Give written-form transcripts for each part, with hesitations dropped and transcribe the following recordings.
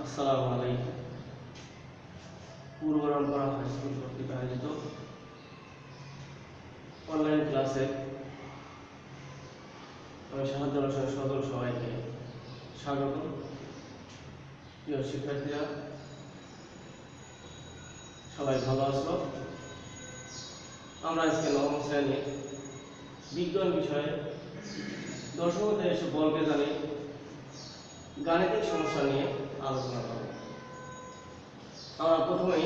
আসসালামু আলাইকুম। পূর্বরম্পরা high school কর্তৃক আয়োজিত অনলাইন ক্লাসে আমি সাহায্য অনুষ্ঠানের সকল সবাইকে স্বাগত। প্রিয় শিক্ষার্থীরা, সবাই ভালো আছো? আমরা আজকে নবম শ্রেণী বিজ্ঞান বিষয়ে দশম অধ্যায়ে এসে বলকে জানি গাণিতিক সমস্যা নিয়ে আলোচনা করব। আমরা প্রথমেই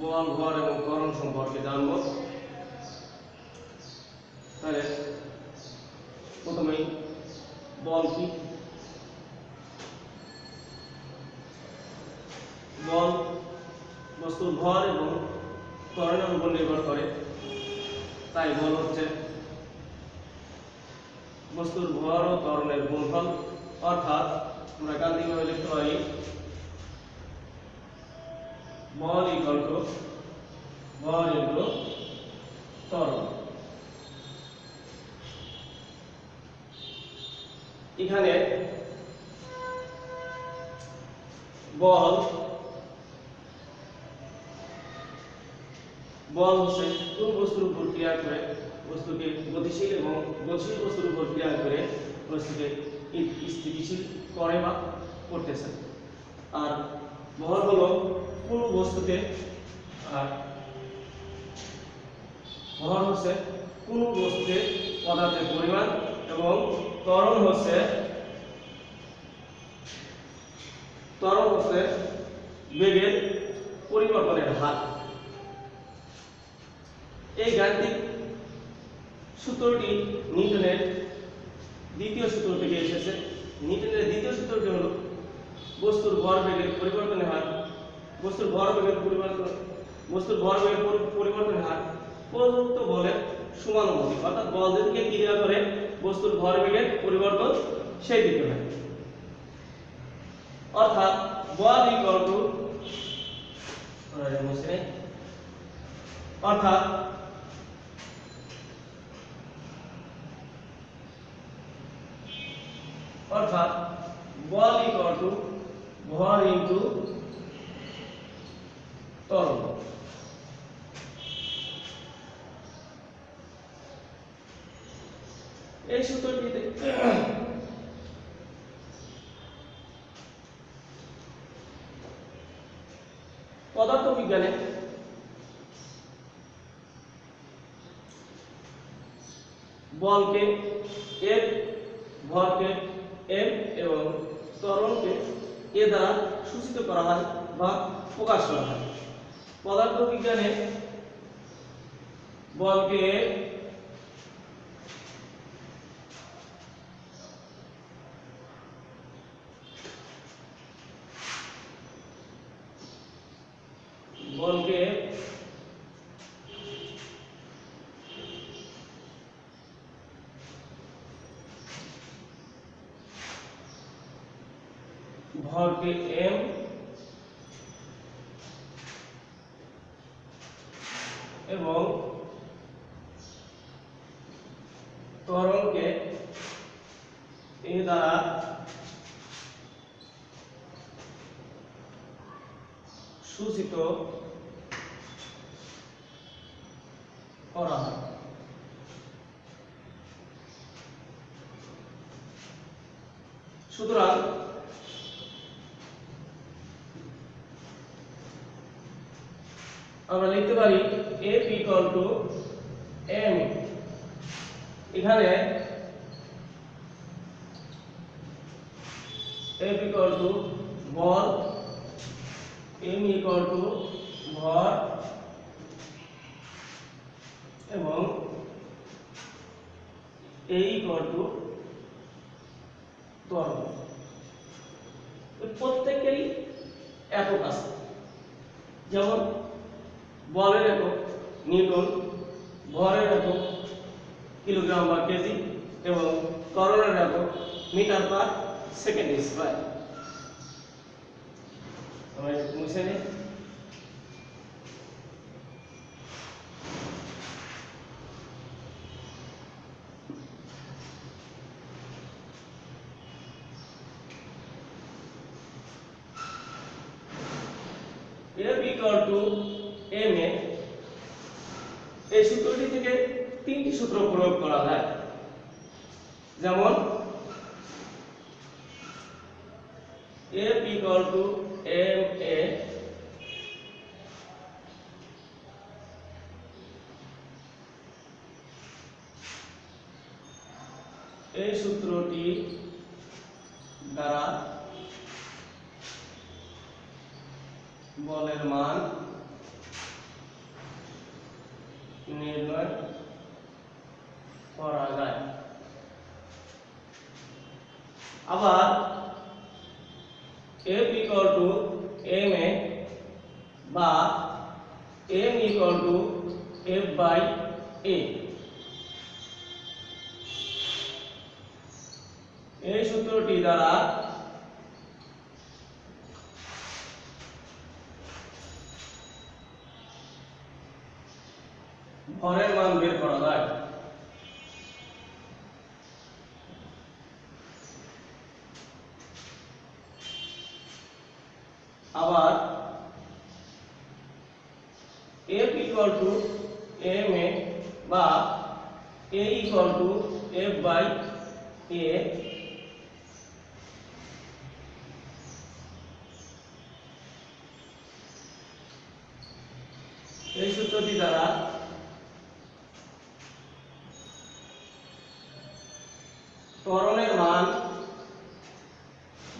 বল, ভর এবং ত্বরণ সম্পর্কে জানব। তাহলে প্রথমেই বল কি? বল বস্তুর ভর এবং ত্বরণের উপর নির্ভর করে, তাই বল হচ্ছে বস্তুর ভর ও ত্বরণের গুণফল। অর্থাৎ আমরা গাণিতিকভাবে লিখতে পারি বল ইকুয়াল টু ভর ইনটু ত্বরণ। এখানে বল হচ্ছে কোন বস্তুর উপর ক্রিয়া করে বস্তুকে গতিশীল এবং গতিশীল বস্তুর উপর ক্রিয়া করে বস্তুকে স্থিতিশীল করে বা করতেছে। আর ভর হলো কোন বস্তুকে, আর ভর হচ্ছে কোন বস্তুকে পদার্থের পরিমাণ, এবং ত্বরণ হচ্ছে বেগের পরিবর্তনের হার। এই গাণিতিক সূত্রটি নিউটনের দ্বিতীয় সূত্র থেকে এসেছে। নিউটনের দ্বিতীয় সূত্রটি হলো বস্তুর ভরবেগের পরিবর্তনের হার প্রদত্ত বলের সমানুপাতিক। অর্থাৎ বল যেদিকে ক্রিয়া করে বস্তুর ভরবেগের পরিবর্তন সেই দিকে হয়। অর্থাৎ বল ইকুয়াল টু বল ইকুয়াল টু ভর ইনটু ত্বরণ। এই সূত্রটিতে পদার্থবিজ্ঞানে বলকে এফ, ভরকে এম এবং ত্বরণকে এ দ্বারা সূচিত করা হয় বা প্রকাশ করা হয়। পদার্থবিজ্ঞানে বলকে ভরকে এম এবং ত্বরণকে এ দ্বারা সূচিত করা হয়। সুতরাং আমরা লিখতে পারি F ইকুয়াল টু m। এখানে F equal to ball, m equal to ভর এবং a ইকুয়াল টু ত্বরণ। প্রত্যেকেরই একক আছে। যেমন বলের একক নিউটন, ভরের একক কিলোগ্রাম বা কেজি এবং ত্বরণের একক মিটার পার সেকেন্ড স্কয়ার। আমরা মুছে নিই। ইকুয়াল টু এম এ, এই সূত্রটি থেকে তিনটি সূত্র প্রয়োগ করা যায়। যেমন F equal to ma, এই সূত্রটি দ্বারা বলের মান নির্ণয় করা যায়। আবার F equal to ma বা m equal to f by a, এই সূত্রটি দ্বারা ভরের মান বের করা যায়। আবার F equal to ma বা a equal to f by a, এই সূত্রটি দ্বারা ত্বরণের মান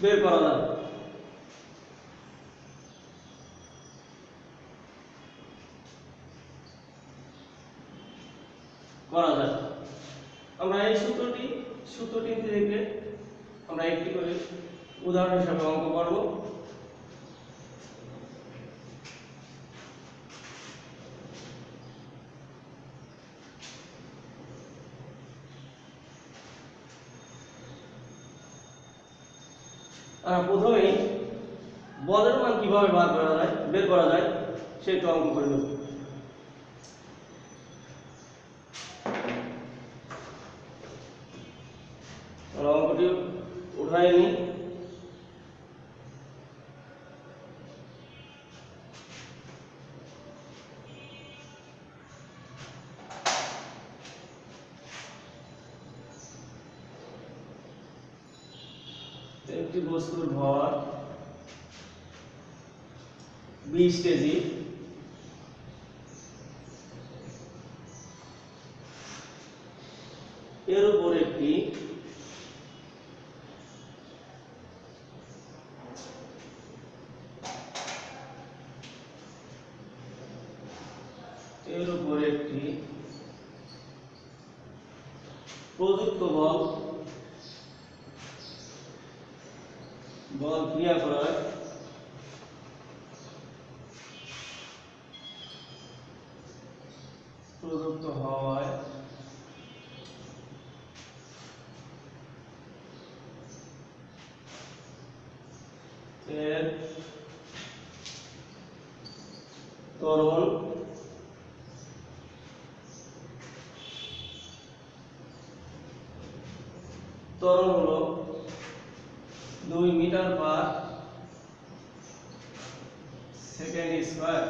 বের করা যায়। আমরা এই সূত্রটি থেকে আমরা একটি করে উদাহরণ হিসেবে অঙ্ক করব। প্রথমেই বলের মান কিভাবে বের করা যায় সেটা অঙ্ক করে নেব। অঙ্কটি উঠাই নি। একটি বস্তুর ভর 20 কেজি, এর উপর একটি প্রযুক্ত বল ক্রিয়া করায় প্রযুক্ত হওয়ায় এর ত্বরণ হলো 2 মিটার পার সেকেন্ড স্কয়ার।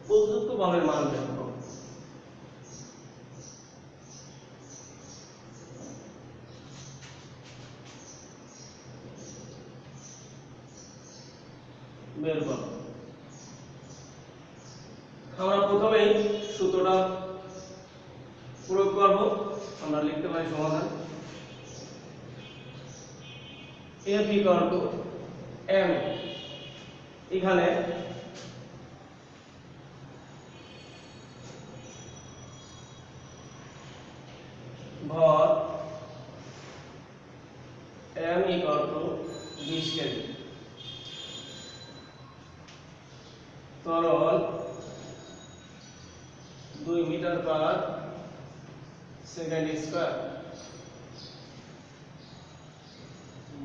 প্রযুক্ত বলের মান বের করো। আমরা প্রথমেই সূত্রটা প্রয়োগ করব। আমরা লিখতে পারি সমাধান F equal to m, এখানে ভর m equal to 20 কেজি, ত্বরণ 2 মিটার পার সেকেন্ড স্কয়ার,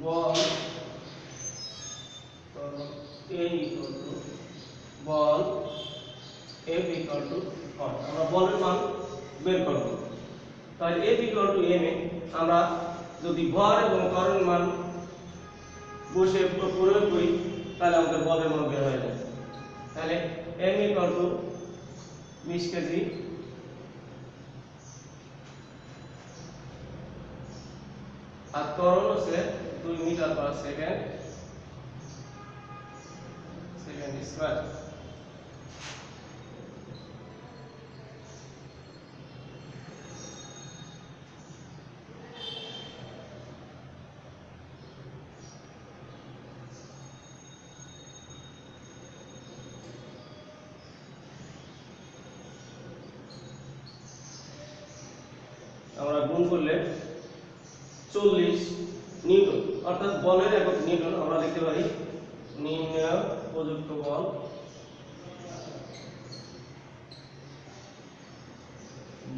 বল A equal to বল F equal to ভর। আমরা বলের মান বের করব। তাহলে F equal to m এ আমরা যদি ভর এবং ত্বরণের মান বসে প্রয়োগ করি তাহলে আমাদের বলের মান বের হয়ে যায়। তাহলে m ইকুয়াল টু 20 কেজি আর ত্বরণ হচ্ছে 2 মিটার পার সেকেন্ড স্কয়ার। আমরা গুণ করলে 40 নিউটন, অর্থাৎ বলের একক নিউটন। আমরা লিখতে পারি নির্ণয় প্রযুক্ত বল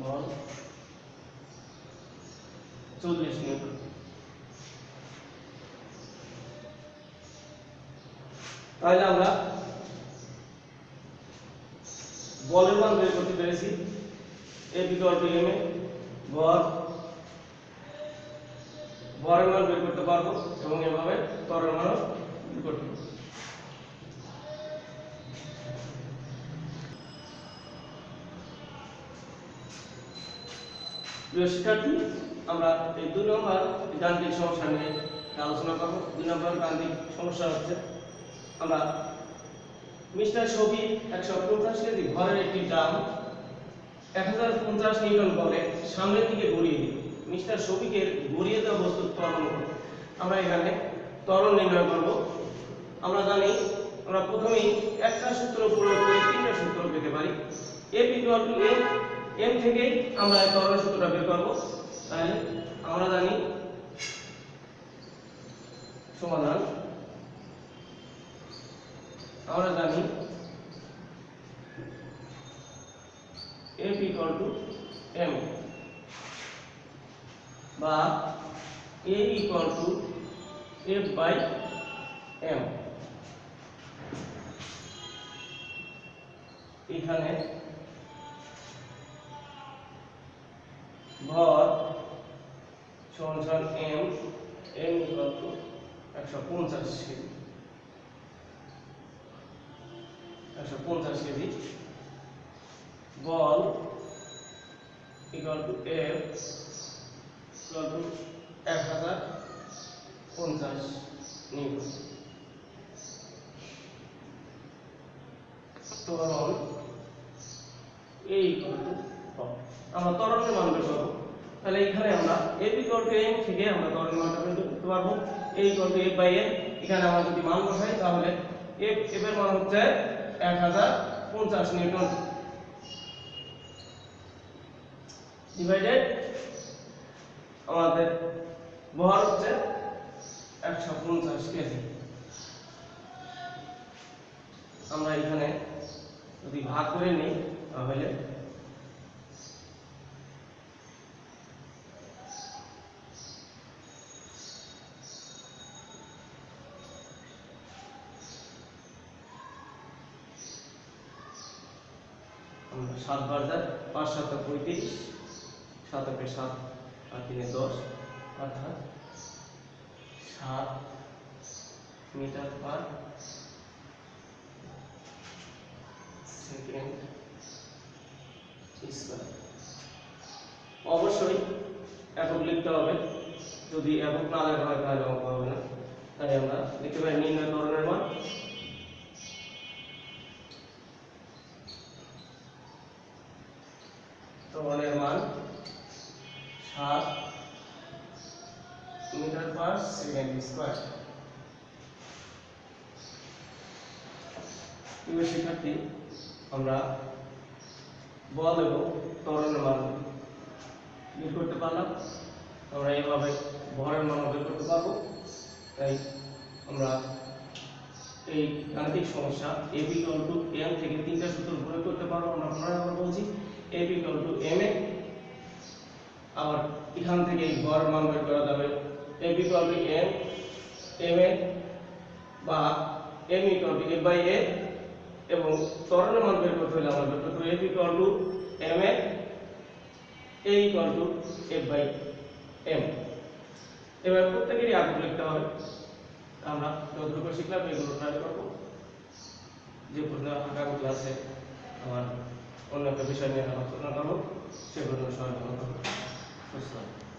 বল 40 নিউটন। তাহলে আমরা বলের মান বের করতে পেরেছি। F ইকুয়াল টু m, বরের মান বের করতে পারবো এবং এভাবে ত্বরণের মান বের করতে পারবো। প্রিয় শিক্ষার্থী, আমরা এই 2 নম্বর গাণিতিক সমস্যা নিয়ে আলোচনা করব। 2 নম্বর গাণিতিক সমস্যা হচ্ছে আমরা মিস্টার শফিক 150 কেজি ভরের একটি ড্রাম 1050 নিউটন বলে সামনের দিকে ঘুরিয়ে দিল। মিস্টার শফিকের ঘুরিয়ে দেওয়া বস্তুর ত্বরণ কত? আমরা এখানে ত্বরণ নির্ণয় করব। আমরা জানি আমরা প্রথমেই একটা সূত্র প্রয়োগ করে তিনটা সূত্র পেতে পারি। F equal to m, m থেকে আমরা ত্বরণের সূত্রটা বের করব। তাহলে আমরা জানি সমাধান, আমরা জানি F ইকুয়াল টু m বা A equal to F by m। এখানে ভর সমান m, m equal to 150 kg, 150 kg. বল equal to F equal to 1050 newton. ত্বরণ A ইকুয়াল টু আমরা ত্বরণের মান বের করব। তাহলে এখানে আমরা F ইকুয়াল টু m থেকে আমরা ত্বরণের মানটা বের করতে পারবো। A equal to F by m, এখানে আমরা যদি মান বসাই তাহলে F এর মান হচ্ছে 1050 নিউটন ডিভাইডেড আমাদের ভর হচ্ছে 150 কেজি। আমরা এখানে যদি ভাগ করে নিই তাহলে আমরা 7 বার যায় 5 7 35, 7 7 আর 3 10, অর্থাৎ 7 মিটার পার সেকেন্ড স্কয়ার। অবশ্যই একক লিখতে হবে, যদি একক না লেখা হয় তাহলে অঙ্ক হবে না। তাই আমরা লিখতে পারি নির্ণয় ত্বরণের মান ত্বরণের মান 7 মিটার পার সেকেন্ড স্কয়ার। প্রিয় শিক্ষার্থী, আমরা বল এবং ত্বরণের মান বের করতে পারলাম। আমরা এইভাবে ভরের মান বের করতে পারবো। তাই আমরা এই গাণিতিক সমস্যা F ইকুয়াল টু m থেকে তিনটা সূত্র প্রয়োগ করতে পারবো। আমরা পুনরায় বলছি F equal to m A, আবার এখান থেকে ভরের মান বের করা যাবে F equal to m, m A বা m equal to F by a, এবং ত্বরণের মান বের করতে হলে আমরা বের করতে F equal to m A, a equal to F by m। এবার প্রত্যেকেরই আগে লিখতে হবে। আমরা যতটুকু শিখলাম এগুলো ট্রাই করবো। যে আগামী ক্লাসে আমার অন্য একটা বিষয় নিয়ে আলোচনা করবো, সেগুলো সবাই ভালো থাকবে, সুস্থ থাকবে।